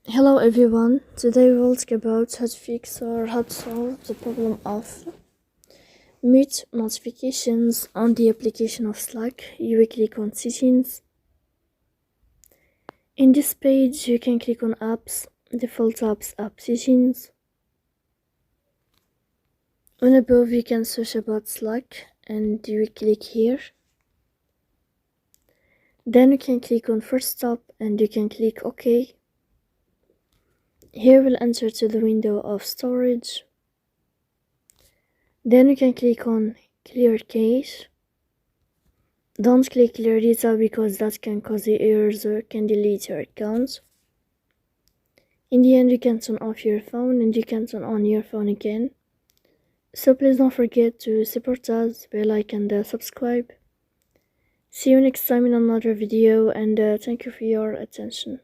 Hello everyone, today we will talk about how to fix or how to solve the problem of mute notifications on the application of Slack. You will click on settings. In this page you can click on apps, default apps, app settings. On above you can search about Slack and you will click here. Then you can click on first stop and you can click OK. Here we'll enter to the window of storage. Then you can click on clear cache. Don't click clear data because that can cause the errors or can delete your account. In the end you can turn off your phone and you can turn on your phone again. So please don't forget to support us by like and subscribe. See you next time in another video and thank you for your attention.